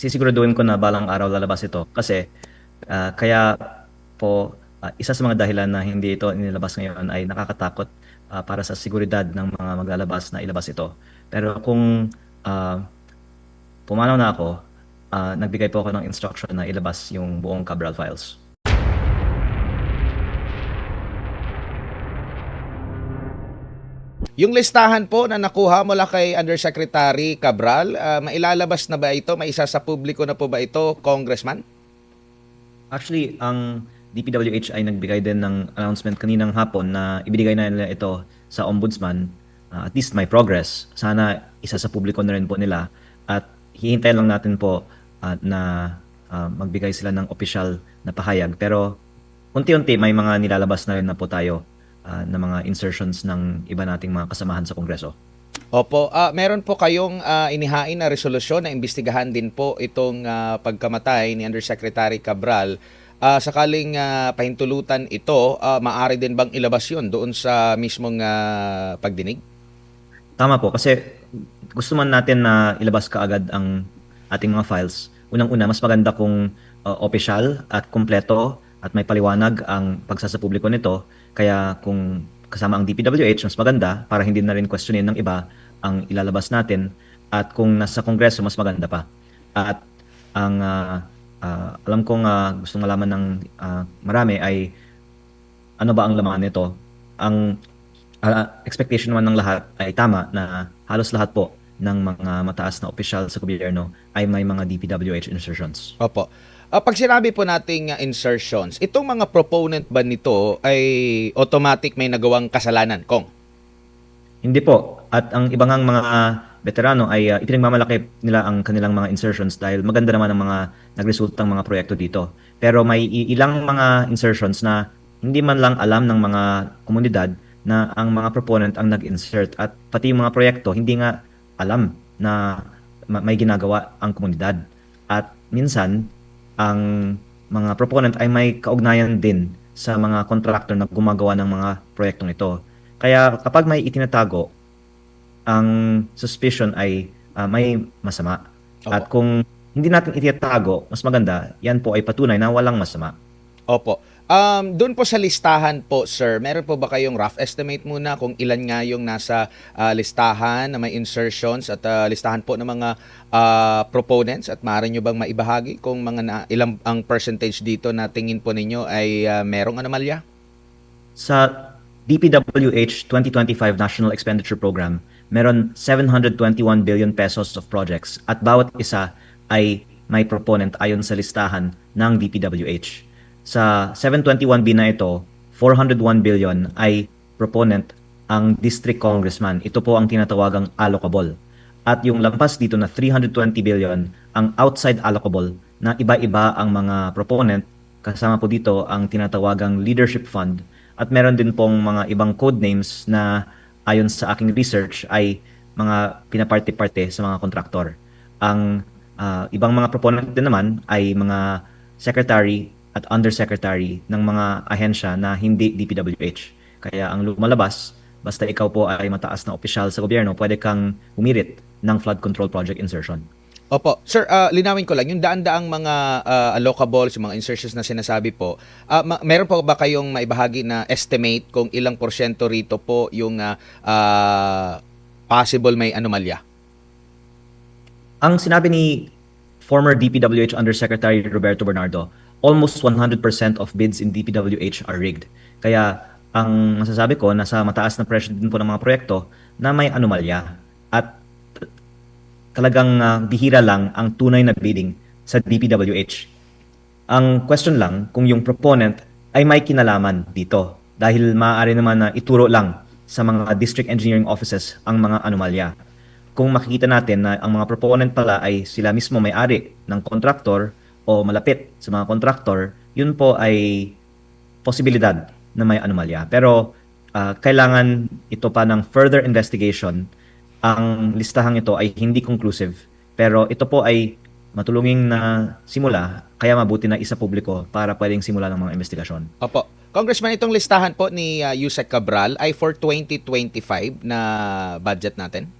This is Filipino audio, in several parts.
sisiguraduhin ko na balang araw lalabas ito kasi kaya po isa sa mga dahilan na hindi ito inilabas ngayon ay nakakatakot para sa seguridad ng mga maglalabas na ilabas ito. Pero kung ah, pumanaw na ako, nagbigay po ako ng instruction na ilabas yung buong Cabral files. Yung listahan po na nakuha mula kay Undersecretary Cabral, mailalabas na ba ito? Maisa sa publiko na po ba ito, Congressman? Actually, ang DPWH ay nagbigay din ng announcement kaninang hapon na ibigay na nila ito sa ombudsman. At least may progress. Sana isa sa publiko na rin po nila. At hihintayin lang natin po na magbigay sila ng official na pahayag. Pero unti-unti may mga nilalabas na rin na po tayo na mga insertions ng iba nating mga kasamahan sa Kongreso. Opo, meron po kayong inihain na resolusyon na imbestigahan din po itong pagkamatay ni Undersecretary Cabral. Sakaling pahintulutan ito, maaari din bang ilabas yun doon sa mismong pagdinig? Tama po, kasi gusto man natin na ilabas kaagad ang ating mga files. Unang-una, mas maganda kung opisyal at kumpleto at may paliwanag ang pagsasapubliko nito. Kaya kung kasama ang DPWH, mas maganda para hindi na rin questionin ng iba ang ilalabas natin. At kung nasa Kongreso, mas maganda pa. At ang alam kong gustong malaman ng marami ay ano ba ang laman nito. Ang expectation naman ng lahat ay tama na halos lahat po ng mga mataas na opisyal sa gobyerno ay may mga DPWH insertions. Opo. Pag sinabi po nating insertions, itong mga proponent ba nito ay automatic may nagawang kasalanan, Kong? Hindi po. At ang ibang mga veterano ay ipinagmamalaki nila ang kanilang mga insertions dahil maganda naman ang mga nagresultang mga proyekto dito. Pero may ilang mga insertions na hindi man lang alam ng mga komunidad na ang mga proponent ang nag-insert at pati yung mga proyekto hindi nga alam na may ginagawa ang komunidad. At minsan, ang mga proponent ay may kaugnayan din sa mga contractor na gumagawa ng mga proyektong ito. Kaya kapag may itinatago, ang suspicion ay may masama. Opo. At kung hindi natin itatago, mas maganda, yan po ay patunay na walang masama. Opo. Doon po sa listahan po, sir, meron po ba kayong rough estimate muna kung ilan nga yung nasa listahan na may insertions at listahan po ng mga proponents at maaari nyo bang maibahagi kung ilang ang percentage dito na tingin po ninyo ay merong anomalya? Sa DPWH 2025 National Expenditure Program, meron 721 billion pesos of projects at bawat isa ay may proponent ayon sa listahan ng DPWH. Sa 721B na ito, 401 billion ay proponent ang district congressman. Ito po ang tinatawagang allocable. At yung lampas dito na 320 billion ang outside allocable na iba-iba ang mga proponent. Kasama po dito ang tinatawagang leadership fund. At meron din pong mga ibang code names na ayon sa aking research ay mga pinaparte-parte sa mga kontraktor. Ang ibang mga proponent din naman ay mga secretary at undersecretary ng mga ahensya na hindi DPWH. Kaya ang lumalabas, basta ikaw po ay mataas na opisyal sa gobyerno, pwede kang humirit ng flood control project insertion. Opo. Sir, linawin ko lang, yung daan-daang mga allocables, yung mga insertions na sinasabi po, meron po ba kayong maibahagi na estimate kung ilang porsyento rito po yung possible may anomalya? Ang sinabi ni former DPWH Undersecretary Roberto Bernardo, almost 100% of bids in DPWH are rigged. Kaya ang masasabi ko, nasa mataas na presyo din po ng mga proyekto na may anomalya. At talagang bihira lang ang tunay na bidding sa DPWH. Ang question lang kung yung proponent ay may kinalaman dito dahil maaari naman na ituro lang sa mga district engineering offices ang mga anomalya. Kung makikita natin na ang mga proponent pala ay sila mismo may-ari ng contractor o malapit sa mga kontraktor, yun po ay posibilidad na may anomalya. Pero kailangan ito pa ng further investigation. Ang listahang ito ay hindi conclusive, pero ito po ay matulungin na simula, kaya mabuti na isa publiko para pwedeng simula ng mga investigasyon. Opo. Congressman, itong listahan po ni Yusek Cabral ay for 2025 na budget natin?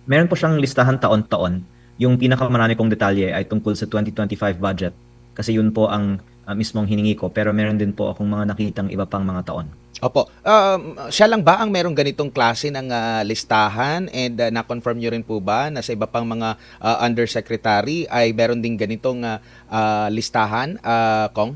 Meron po siyang listahan taon-taon yung pinakamarami kong detalye ay tungkol sa 2025 budget kasi yun po ang mismong hiningi ko, pero meron din po akong mga nakitang iba pang mga taon. Opo. Siya lang ba ang merong ganitong klase ng listahan, and na-confirm nyo rin po ba na sa iba pang mga undersecretary ay meron din ganitong listahan, Kong?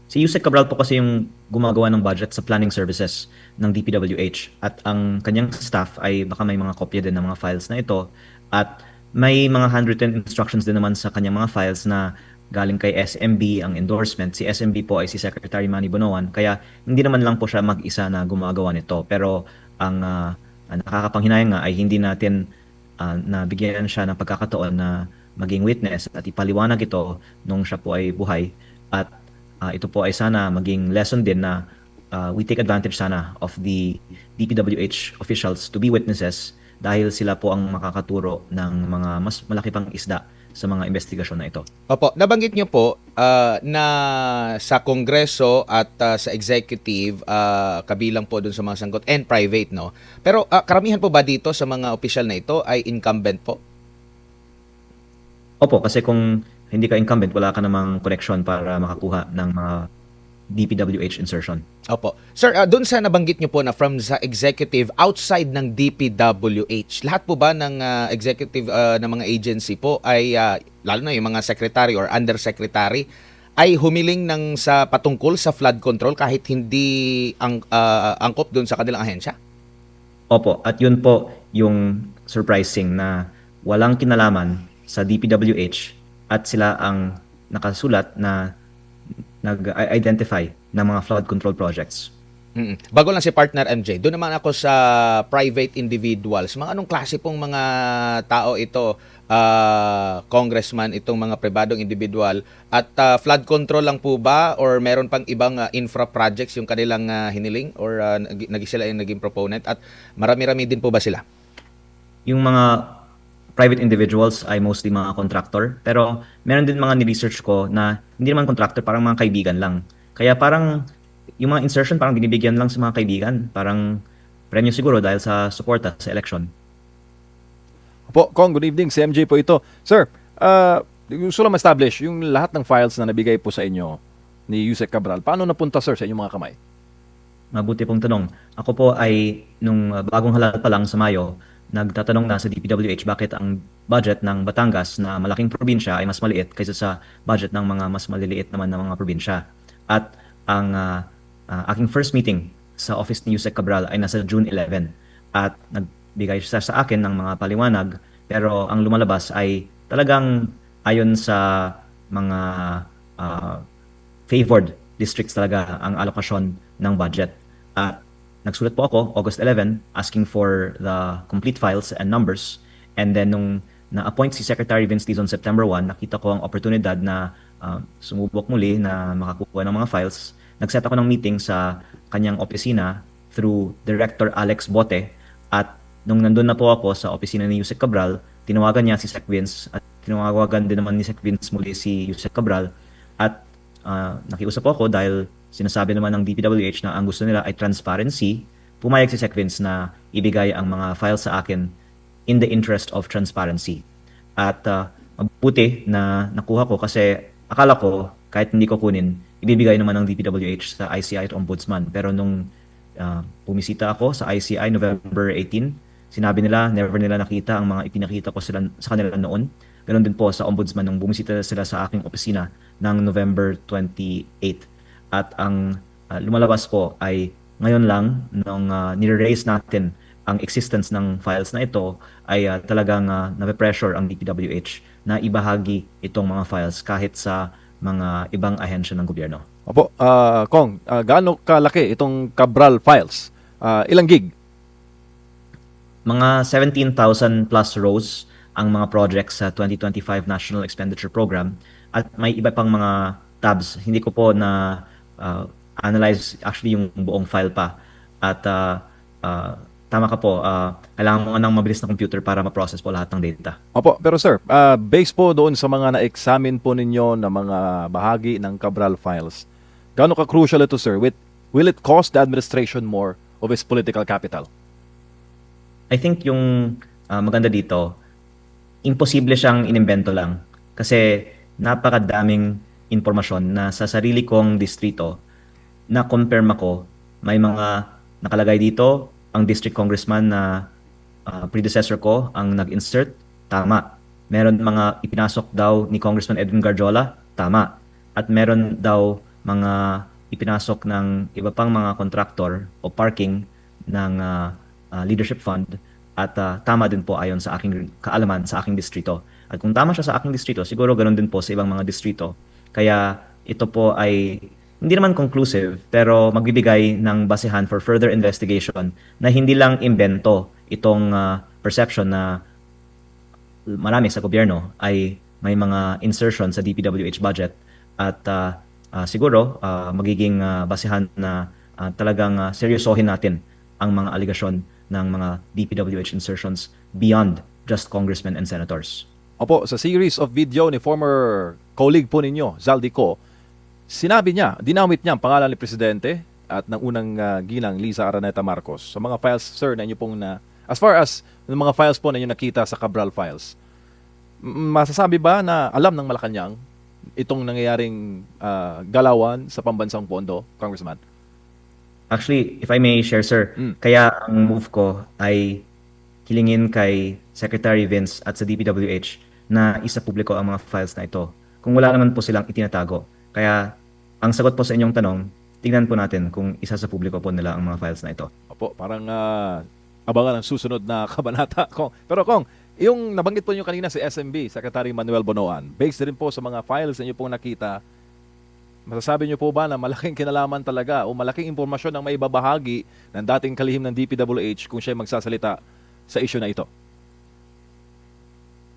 Si Yusek Cabral po kasi yung gumagawa ng budget sa planning services ng DPWH at ang kanyang staff ay baka may mga kopya din ng mga files na ito at may mga handwritten instructions din naman sa kanyang mga files na galing kay SMB ang endorsement. Si SMB po ay si Secretary Manny Bonoan kaya hindi naman lang po siya mag-isa na gumagawa nito, pero ang nakakapanghinayang nga ay hindi natin nabigyan siya ng pagkakataon na maging witness at ipaliwanag ito nung siya po ay buhay at ito po ay sana maging lesson din na we take advantage sana of the DPWH officials to be witnesses dahil sila po ang makakaturo ng mga mas malaki pang isda sa mga investigasyon na ito. Opo, nabanggit nyo po na sa Kongreso at sa Executive, kabilang po dun sa mga sangkot and private, no? Pero karamihan po ba dito sa mga opisyal na ito ay incumbent po? Opo, kasi kung hindi ka incumbent, wala ka namang connection para makakuha ng mga DPWH insertion. Opo. Sir, doon sa nabanggit nyo po na from sa executive outside ng DPWH, lahat po ba ng executive ng mga agency po ay, lalo na yung mga secretary or undersecretary, ay humiling ng sa patungkol sa flood control kahit hindi angkop doon sa kanilang ahensya? Opo, at yun po yung surprising na walang kinalaman sa DPWH at sila ang nakasulat na nag-identify ng mga flood control projects. Bago lang si partner MJ, doon naman ako sa private individuals. Mga anong klase pong mga tao ito, congressman, itong mga pribadong individual? At flood control lang po ba or meron pang ibang infra projects yung kanilang hiniling or sila yung naging proponent? At marami-rami din po ba sila? Yung mga private individuals ay mostly mga contractor, pero meron din mga ni-research ko na hindi naman contractor, parang mga kaibigan lang. Kaya parang yung mga insertion parang binibigyan lang sa mga kaibigan, parang premyo siguro dahil sa suporta sa election. Po, Kong, good evening. Si MJ po ito. Sir, gusto lang ma-establish yung lahat ng files na nabigay po sa inyo ni Yusek Cabral. Paano napunta, sir, sa inyong mga kamay? Mabuti pong tanong. Ako po ay nung bagong halal pa lang sa Mayo, nagtatanong na sa DPWH bakit ang budget ng Batangas na malaking probinsya ay mas maliit kaysa sa budget ng mga mas maliliit naman na mga probinsya. At ang aking first meeting sa office ni Yusek Cabral ay nasa June 11 at nagbigay siya sa akin ng mga paliwanag, pero ang lumalabas ay talagang ayon sa mga favored districts talaga ang alokasyon ng budget. At nagsulat po ako August 11 asking for the complete files and numbers, and then nung na-appoint si Secretary Vince Dizon September 1, nakita ko ang oportunidad na sumubok muli na makakuha ng mga files. Nagset ako ng meeting sa kanyang opisina through Director Alex Bote, at nung nandun na po ako sa opisina ni Yusek Cabral, tinawagan niya si Sec Vince at tinawagan din naman ni Sec Vince muli si Yusek Cabral at nakiusap ako dahil sinasabi naman ng DPWH na ang gusto nila ay transparency. Pumayag si Sec Vince na ibigay ang mga files sa akin in the interest of transparency. At mabuti na nakuha ko kasi akala ko kahit hindi ko kunin, ibibigay naman ng DPWH sa ICI at Ombudsman. Pero nung pumisita ako sa ICI November 18, sinabi nila never nila nakita ang mga ipinakita ko sila, sa kanila noon. Ganon din po sa Ombudsman nung bumisita sila sa aking opisina ng November 28. At ang lumalabas po ay ngayon lang nung nire-raise natin ang existence ng files na ito ay talagang nape-pressure ang DPWH na ibahagi itong mga files kahit sa mga ibang ahensya ng gobyerno. Opo, Kong, gaano kalaki itong Cabral files? Ilang gig? Mga 17,000 plus rows ang mga projects sa 2025 National Expenditure Program, at may iba pang mga tabs. Hindi ko po na analyze actually yung buong file pa. At tama ka po, kailangan mo ng mabilis na computer para ma-process po lahat ng data. Opo, pero sir, based po doon sa mga na-examine po ninyo na mga bahagi ng Cabral files, gaano ka-crucial ito, sir? Will it cost the administration more of its political capital? I think yung maganda dito, imposible siyang inimbento lang. Kasi napakadaming impormasyon na sa sarili kong distrito na confirm ako, may mga nakalagay dito, ang district congressman na predecessor ko ang nag-insert, tama. Meron mga ipinasok daw ni Congressman Edwin Garjola, tama. At meron daw mga ipinasok ng iba pang mga contractor o parking ng leadership fund at tama din po ayon sa aking kaalaman sa aking distrito. At kung tama siya sa aking distrito, siguro ganoon din po sa ibang mga distrito. Kaya ito po ay hindi naman conclusive pero magbibigay ng basehan for further investigation na hindi lang imbento itong perception na marami sa gobyerno ay may mga insertion sa DPWH budget at siguro magiging basehan na talagang seryosohin natin ang mga aligasyon ng mga DPWH insertions beyond just congressmen and senators. Opo, sa series of video ni former colleague po ninyo, Zaldico, sinabi niya, dinamit niya ang pangalan ni Presidente at ng unang ginang Liza Araneta Marcos. Sa mga files, sir, na inyo pong as far as ng mga files po na inyo nakita sa Cabral files, masasabi ba na alam ng Malacanang itong nangyayaring galawan sa pambansang pondo, Congressman? Actually, if I may share, sir, kaya ang move ko ay hilingin kay Secretary Vince at sa DPWH na isa publiko ang mga files na ito. Kung wala naman po silang itinatago. Kaya ang sagot po sa inyong tanong, tingnan po natin kung isa sa publiko po nila ang mga files na ito. Opo, parang abangan ang susunod na kabanata. Kong. Pero Kong, yung nabanggit po niyo kanina si SMB, Secretary Manuel Bonoan, based din po sa mga files na inyo pong nakita, masasabi niyo po ba na malaking kinalaman talaga o malaking impormasyon ang maibabahagi ng dating kalihim ng DPWH kung siya magsasalita sa issue na ito?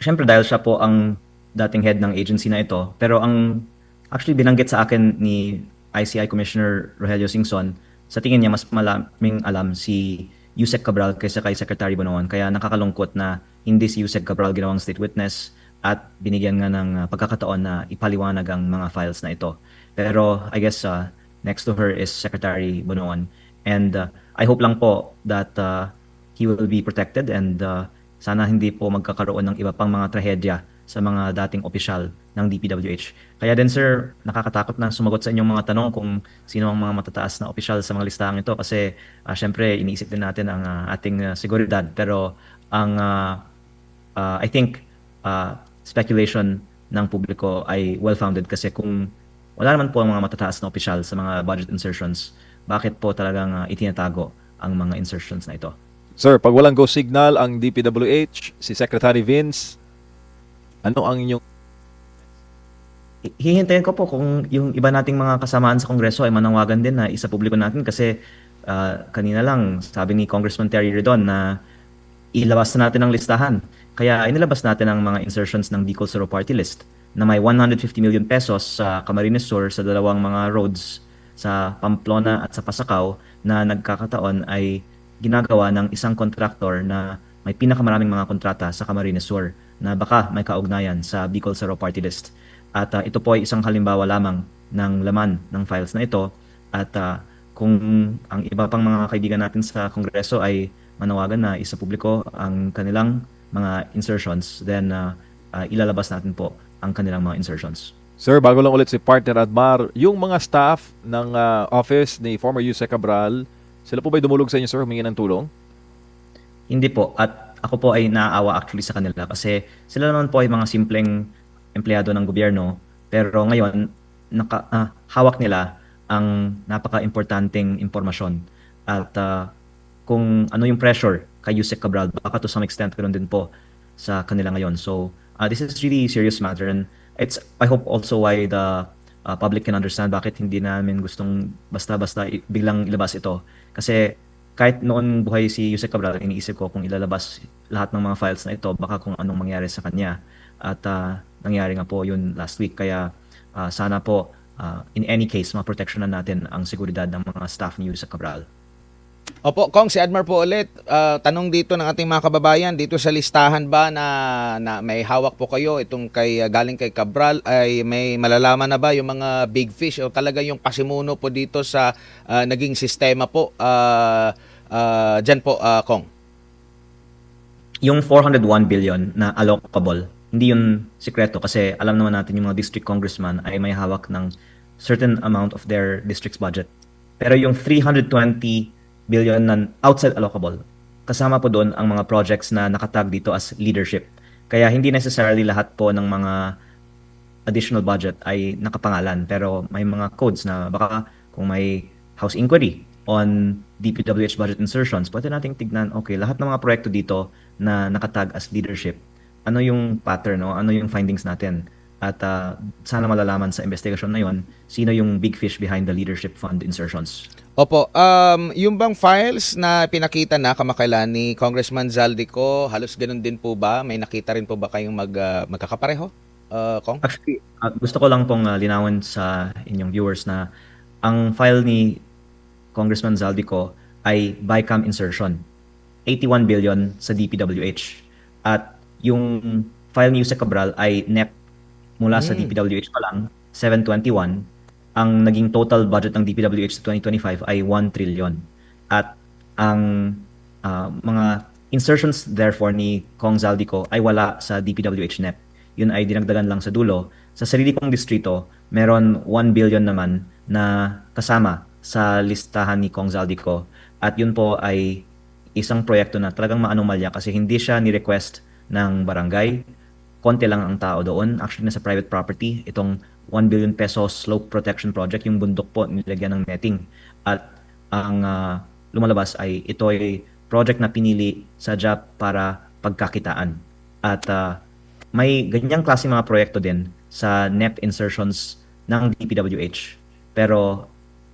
Siyempre dahil siya po ang dating head ng agency na ito, pero ang actually binanggit sa akin ni ICI Commissioner Rogelio Singson, sa tingin niya mas malaming alam si Yusek Cabral kaysa kay Secretary Bonoan. Kaya nakakalungkot na hindi si Yusek Cabral ginawang state witness at binigyan nga ng pagkakataon na ipaliwanag ang mga files na ito. Pero I guess next to her is Secretary Bonoan. And I hope lang po that he will be protected and sana hindi po magkakaroon ng iba pang mga trahedya sa mga dating opisyal ng DPWH. Kaya din sir, nakakatakot na sumagot sa inyong mga tanong kung sino ang mga matataas na opisyal sa mga listahang ito kasi syempre iniisip din natin ang ating seguridad. Pero ang I think speculation ng publiko ay well-founded kasi kung wala naman po ang mga matataas na opisyal sa mga budget insertions, bakit po talagang itinatago ang mga insertions na ito? Sir, pag walang go signal ang DPWH, si Secretary Vince, ano ang inyong... Hihintayin ko po kung yung iba nating mga kasamaan sa Kongreso ay manawagan din na isa publiko natin kasi kanina lang sabi ni Congressman Terry Redon na ilabas na natin ang listahan. Kaya inilabas natin ang mga insertions ng Bicol Sur Party List na may 150 million pesos sa Camarines Sur sa dalawang mga roads sa Pamplona at sa Pasacao na nagkakataon ay ginagawa ng isang kontraktor na may pinakamaraming mga kontrata sa Camarines Sur na baka may kaugnayan sa Bicol Sur Party List. At ito po ay isang halimbawa lamang ng laman ng files na ito. At kung ang iba pang mga kaibigan natin sa Kongreso ay manawagan na isa publiko ang kanilang mga insertions, then ilalabas natin po ang kanilang mga insertions. Sir, bago lang ulit si Partner Admar, yung mga staff ng office ni former Yusek Cabral, sila po ba'y dumulog sa inyo, sir, humingi ng tulong? Hindi po. At ako po ay naaawa actually sa kanila kasi sila naman po ay mga simpleng empleyado ng gobyerno. Pero ngayon, hawak nila ang napaka-importanting impormasyon. At kung ano yung pressure kay Yusek Cabral, baka to some extent ganoon din po sa kanila ngayon. So, this is really serious matter and it's, I hope also why the public can understand bakit hindi namin gustong basta-basta biglang ilabas ito. Kasi kahit noon buhay si Yusek Cabral, iniisip ko kung ilalabas lahat ng mga files na ito, baka kung anong mangyari sa kanya. At nangyari nga po yun last week. Kaya sana po, in any case, maproteksyonan natin ang seguridad ng mga staff ni Yusek Cabral. Opo, Kong, si Admar po ulit. Tanong dito ng ating mga kababayan, dito sa listahan ba na may hawak po kayo, itong galing kay Cabral, ay may malalaman na ba yung mga big fish o talaga yung pasimuno po dito sa naging sistema po dyan po, Kong? yung 401 billion na allocable, hindi yun sikreto kasi alam naman natin yung mga district congressman ay may hawak ng certain amount of their district's budget. Pero yung 320 billion na outside allocable, kasama po doon ang mga projects na nakatag dito as leadership. Kaya hindi necessarily lahat po ng mga additional budget ay nakapangalan, pero may mga codes na baka kung may House inquiry on DPWH budget insertions, pwede nating tignan, okay, lahat ng mga proyekto dito na nakatag as leadership, ano yung pattern, no? Ano yung findings natin? At sana malalaman sa investigation na yon sino yung big fish behind the leadership fund insertions. Opo, yung bang files na pinakita na kamakailan ni Congressman Zaldico, halos ganun din po ba? May nakita rin po ba kayong magkakapareho, Kong? Actually, gusto ko lang pong linawin sa inyong viewers na ang file ni Congressman Zaldico ay BICAM insertion, 81 billion sa DPWH. At yung file ni Yusek Cabral ay NEP mula sa DPWH pa lang, 721. Ang naging total budget ng DPWH sa 2025 ay 1 trillion. At ang mga insertions therefore ni Kong Zaldico ay wala sa DPWH NEP. Yun ay dinagdagan lang sa dulo. Sa sarili kong distrito, meron 1 billion naman na kasama sa listahan ni Kong Zaldico. At yun po ay isang proyekto na talagang maanomalya kasi hindi siya ni-request ng barangay. Konti lang ang tao doon. Actually, nasa private property. Itong 1 billion pesos slope protection project, yung bundok po nilagyan ng netting. At ang lumalabas ay ito ay project na pinili sa JAP para pagkakitaan. At may ganyang klase mga proyekto din sa NEP insertions ng DPWH. Pero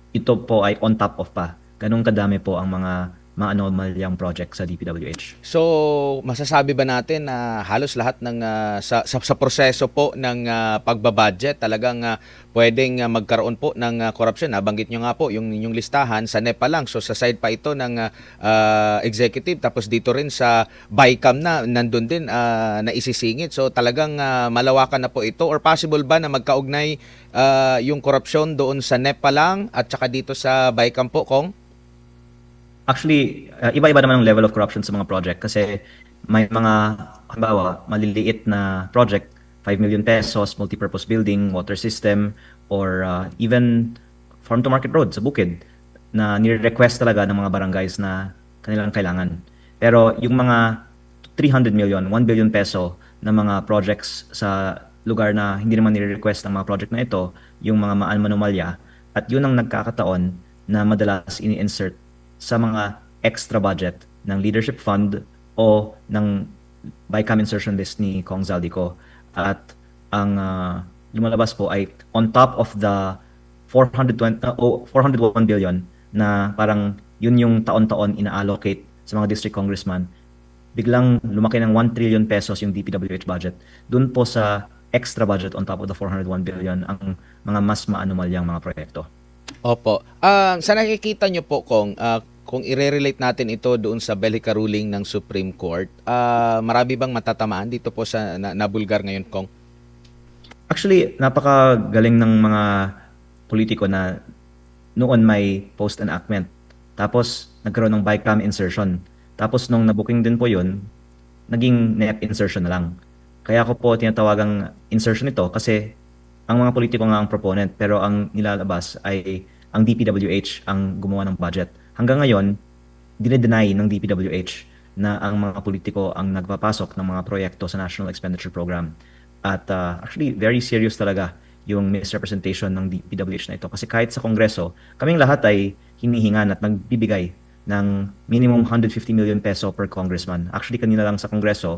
ito po ay on top of pa. Ganun kadami po ang mga maanomalyang project sa DPWH. So, masasabi ba natin na halos lahat ng sa proseso po ng pagbabudget talagang pwedeng magkaroon po ng korupsyon? Nabanggit nyo nga po yung inyong listahan sa NEPA lang. So, sa side pa ito ng executive tapos dito rin sa BICAM na nandun din na isisingit. So, talagang malawakan na po ito or possible ba na magkaugnay yung korupsyon doon sa NEPA lang at saka dito sa BICAM po, Kong? Actually, iba-iba naman ang level of corruption sa mga project kasi may mga, halimbawa, maliliit na project, 5 million pesos, multipurpose building, water system, or even farm-to-market road sa bukid na nire-request talaga ng mga barangays na kanilang kailangan. Pero yung mga 300 million, 1 billion peso na mga projects sa lugar na hindi naman nire-request ng mga project na ito, yung mga maanomalya, at yun ang nagkakataon na madalas ini-insert sa mga extra budget ng leadership fund o ng BICAM insertion list ni Kong Zaldico. At ang lumalabas po ay on top of the 401 billion na parang yun yung taon-taon ina-allocate sa mga district congressman, biglang lumaki ng 1 trillion pesos yung DPWH budget. Doon po sa extra budget on top of the 401 billion ang mga mas maanomalyang mga proyekto. Opo. Sa nakikita nyo po, kung i-relate natin ito doon sa Bellica ruling ng Supreme Court, marami bang matatamaan dito po sa nabulgar ngayon, Kong? Actually, napakagaling ng mga politiko na noon may post-enactment. Tapos, nagkaroon ng BICAM insertion. Tapos, nung nabooking din po yun, naging NEP insertion na lang. Kaya ako po tinatawagang insertion ito kasi ang mga politiko nga ang proponent pero ang nilalabas ay ang DPWH ang gumawa ng budget. Hanggang ngayon, dinedeny ng DPWH na ang mga politiko ang nagpapasok ng mga proyekto sa National Expenditure Program. At actually, very serious talaga yung misrepresentation ng DPWH na ito. Kasi kahit sa Kongreso, kaming lahat ay hinihingan at magbibigay ng minimum 150 million peso per congressman. Actually, kanina lang sa Kongreso,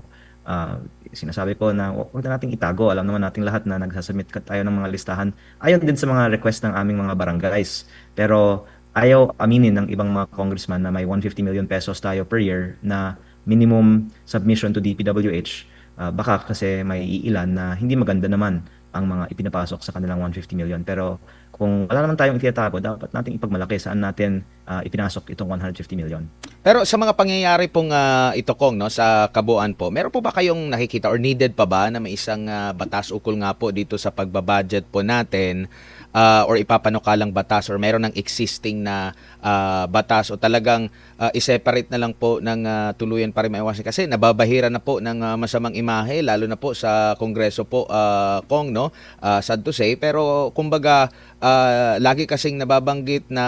sinasabi ko na huwag na nating itago. Alam naman nating lahat na nagsasubmit tayo ng mga listahan. Ayon din sa mga request ng aming mga barangays. Pero ayaw aminin ng ibang mga congressman na may 150 million pesos tayo per year na minimum submission to DPWH. Baka kasi may iilan na hindi maganda naman ang mga ipinapasok sa kanilang 150 million. Pero kung wala naman tayong itatago, dapat nating ipagmalaki saan natin ipinasok itong 150 million. Pero sa mga pangyayari pong ito, Kong, no, sa kabuuan po, meron po ba kayong nakikita or needed pa ba na may isang batas ukol nga po dito sa pagbabudget po natin or ipapanukalang batas or meron ng existing na batas o talagang i-separate na lang po ng tuluyan para maiwasan kasi nababahira na po ng masamang imahe lalo na po sa Kongreso po Kong, no, sad to say, pero kumbaga lagi kasing nababanggit na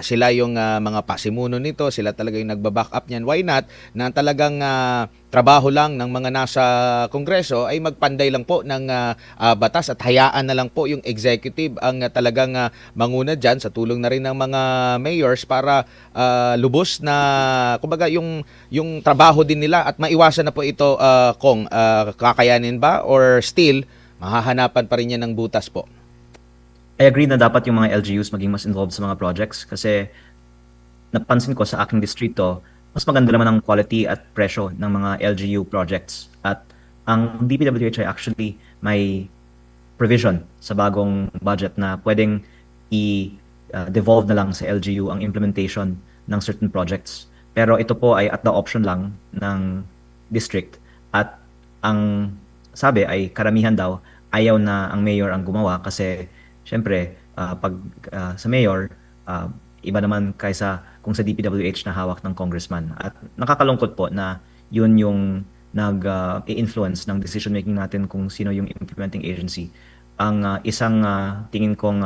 sila yung mga pasimuno nito, sila talaga yung nagba-back up niyan. Why not na talagang trabaho lang ng mga nasa Kongreso ay magpanday lang po ng batas at hayaan na lang po yung executive ang talagang manguna dyan sa tulong na rin ng mga mayors para lubos na kumbaga yung trabaho din nila at maiwasan na po ito Kong, kakayanin ba or still mahahanapan pa rin yan ng butas po? I agree na dapat yung mga LGUs maging mas involved sa mga projects kasi napansin ko sa aking distrito, mas maganda naman ang quality at presyo ng mga LGU projects. At ang DPWH ay actually may provision sa bagong budget na pwedeng i-devolve na lang sa LGU ang implementation ng certain projects. Pero ito po ay at the option lang ng district at ang sabi ay karamihan daw ayaw na ang mayor ang gumawa kasi syempre pag sa mayor iba naman kaysa kung sa DPWH na hawak ng congressman. At nakakalungkot po na yun yung nag-i-influence ng decision making natin kung sino yung implementing agency. Ang isang tingin kong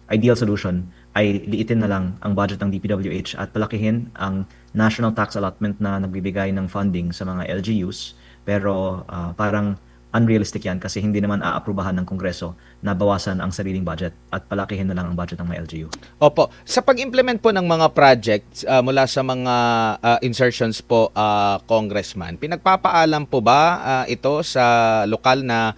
ideal solution ay liitin na lang ang budget ng DPWH at palakihin ang national tax allotment na nagbibigay ng funding sa mga LGUs. Pero parang unrealistic yan kasi hindi naman aaprubahan ng Kongreso na bawasan ang sariling budget at palakihin na lang ang budget ng mga LGU. Opo. Sa pag-implement po ng mga projects mula sa mga insertions po, Congressman, pinagpapaalam po ba ito sa lokal na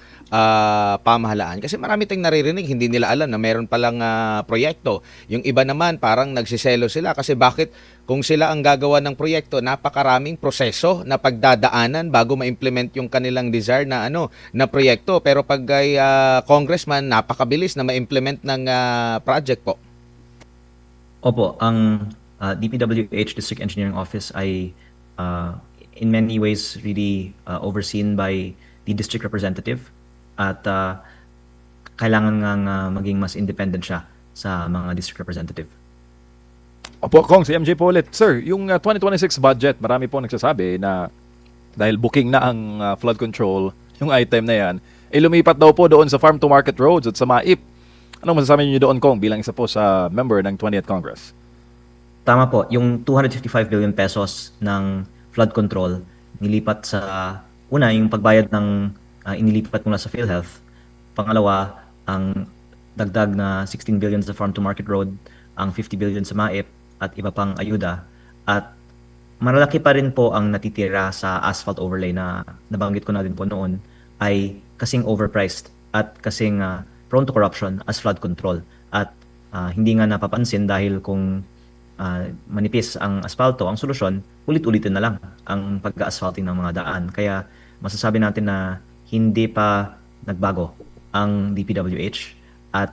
pamahalaan? Kasi marami tayong naririnig, hindi nila alam na meron palang proyekto. Yung iba naman parang nagsiselo sila kasi bakit kung sila ang gagawa ng proyekto, napakaraming proseso na pagdadaanan bago ma-implement yung kanilang desire na na proyekto. Pero pag ay congressman, napakabilis na ma-implement ng project po. Opo, ang DPWH District Engineering Office ay in many ways really overseen by the district representative at kailangan nga maging mas independent siya sa mga district representative. Opo, Kong, si MJ po ulit. Sir, yung 2026 budget, marami po nagsasabi na dahil booking na ang flood control, yung item na yan, lumipat daw po doon sa farm to market roads at sa MAIP. Anong masasabi niyo doon, Kong, bilang isa po sa member ng 20th Congress? Tama po, yung 255 billion pesos ng flood control nilipat sa una yung pagbayad ng inilipat mula sa PhilHealth. Pangalawa, ang dagdag na 16 billion sa farm to market road, ang 50 billion sa MAIP at iba pang ayuda. At malaki pa rin po ang natitira sa asphalt overlay na nabanggit ko na din po noon ay kasing overpriced at kasing prone to corruption as flood control. At hindi nga napapansin dahil kung manipis ang asfalto, ang solusyon, ulit-ulitin na lang ang pag-asphalting ng mga daan. Kaya masasabi natin na hindi pa nagbago ang DPWH at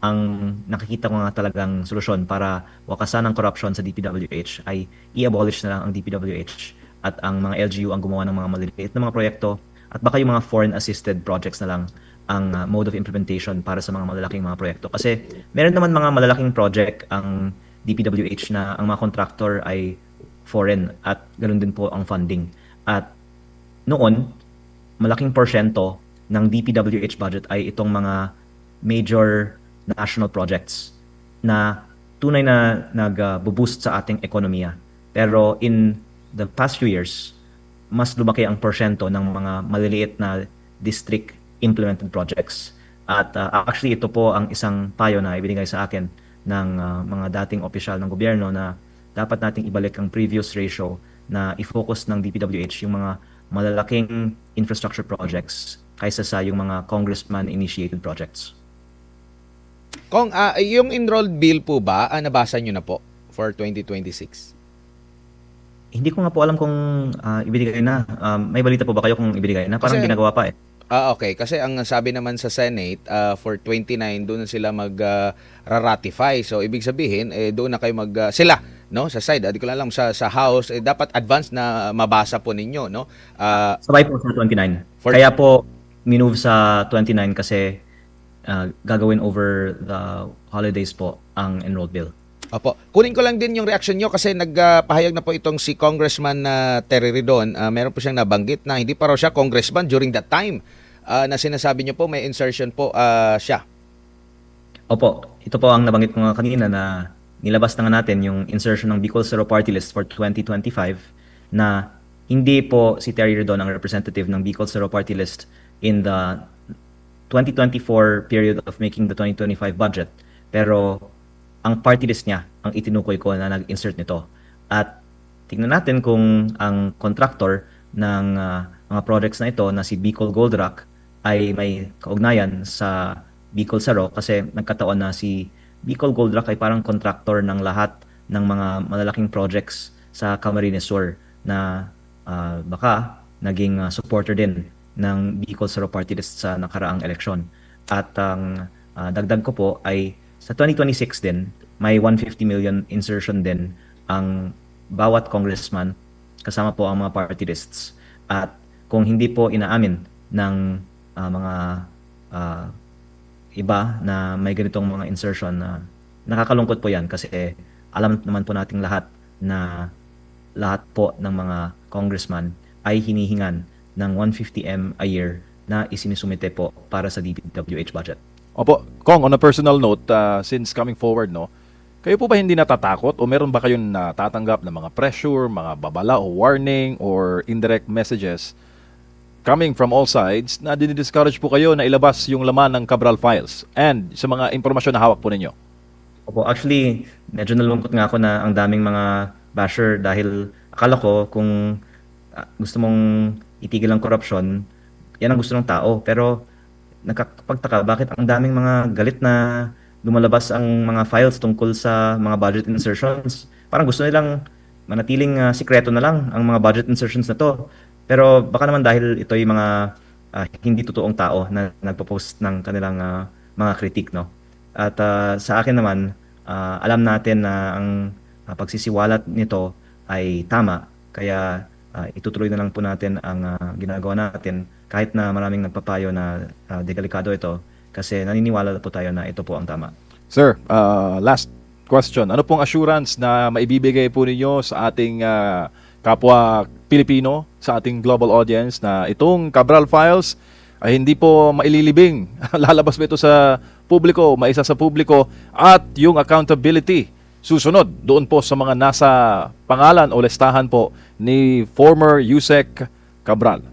ang nakikita ko nga talagang solusyon para wakasan ang corruption sa DPWH ay i-abolish na lang ang DPWH at ang mga LGU ang gumawa ng mga maliliit na mga proyekto at baka yung mga foreign-assisted projects na lang ang mode of implementation para sa mga malalaking mga proyekto. Kasi meron naman mga malalaking project ang DPWH na ang mga contractor ay foreign at ganoon din po ang funding. At noon, malaking porsyento ng DPWH budget ay itong mga major national projects na tunay na nag-boost sa ating ekonomiya. Pero in the past few years, mas lumaki ang porsyento ng mga maliliit na district implemented projects. At actually ito po ang isang payo na ibinigay sa akin ng mga dating opisyal ng gobyerno na dapat nating ibalik ang previous ratio na i-focus ng DPWH yung mga malalaking infrastructure projects kaysa sa yung mga congressman-initiated projects. Kong, yung enrolled bill po ba, nabasa nyo na po for 2026? Hindi ko nga po alam kung ibinigay na. May balita po ba kayo kung ibinigay na? Parang Kasi ginagawa pa eh. Okay. Kasi ang sabi naman sa Senate, for 29, doon na sila mag-ratify. So, ibig sabihin, doon na kayo sila, no? Sa side, di ko lang alam, sa House, dapat advance na mabasa po ninyo, no? Sabay po sa 29. Kaya po, minove sa 29 kasi gagawin over the holidays po ang enrolled bill. Opo. Kunin ko lang din yung reaction nyo kasi nagpahayag na po itong si Congressman Terry Ridon. Meron po siyang nabanggit na hindi pa raw siya congressman during that time na sinasabi nyo po may insertion po siya. Opo, ito po ang nabanggit ko nga kanina na nilabas na nga natin yung insertion ng Bicol Zero Party List for 2025 na hindi po si Terry Ridon ang representative ng Bicol Zero Party List in the 2024 period of making the 2025 budget. Pero ang party list niya ang itinukoy ko na nag-insert nito. At tingnan natin kung ang contractor ng mga projects na ito na si Bicol Gold Rock ay may kaugnayan sa Bicol Zero kasi nagkataon na si Bicol Gold Rock ay parang contractor ng lahat ng mga malalaking projects sa Camarines Sur na baka naging supporter din ng Bicol Zero Party List sa nakaraang eleksyon. At ang dagdag ko po ay sa 2026 din, may 150 million insertion din ang bawat congressman kasama po ang mga party lists. At kung hindi po inaamin ng mga iba na may ganitong mga insertion, nakakalungkot po yan kasi alam naman po nating lahat na lahat po ng mga congressman ay hinihingan ng 150M a year na isinisumite po para sa DPWH budget. Opo, Kong, on a personal note, since coming forward, no, kayo po ba hindi natatakot o meron ba kayong natatanggap na mga pressure, mga babala o warning or indirect messages coming from all sides na dinidiscourage po kayo na ilabas yung laman ng Cabral files and sa mga impormasyon na hawak po ninyo? Opo, actually, medyo nalungkot nga ako na ang daming mga basher dahil akala ko kung gusto mong itigil ang korupsyon, yan ang gusto ng tao. Pero nakakapagtaka bakit ang daming mga galit na lumalabas ang mga files tungkol sa mga budget insertions. Parang gusto nilang manatiling sikreto na lang ang mga budget insertions na to. Pero baka naman dahil ito yung mga hindi totoong tao na nagpo-post ng kanilang mga kritik, no? At sa akin naman, alam natin na ang pagsisiwalat nito ay tama. Kaya itutuloy na lang po natin ang ginagawa natin kahit na maraming nagpapayo na delikado ito kasi naniniwala po tayo na ito po ang tama. Sir, last question. Ano pong assurance na maibibigay po ninyo sa ating kapwa Pilipino, sa ating global audience na itong Cabral files ay hindi po maililibing? Lalabas ba ito sa publiko, maisa sa publiko at yung accountability susunod doon po sa mga nasa pangalan o listahan po ni former Yusek Cabral?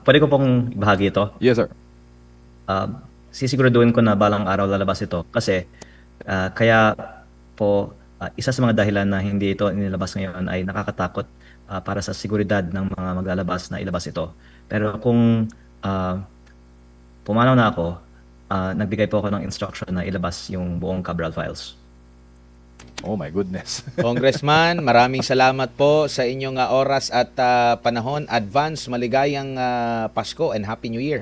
Pwede ko pong ibahagi ito. Yes, sir. Sisiguraduhin ko na balang araw lalabas ito kasi kaya po isa sa mga dahilan na hindi ito inilabas ngayon ay nakakatakot para sa seguridad ng mga maglalabas na ilabas ito. Pero kung pumanaw na ako, nagbigay po ako ng instruction na ilabas yung buong Cabral files. Oh my goodness. Congressman, maraming salamat po sa inyong oras at panahon. Advance maligayang Pasko and Happy New Year.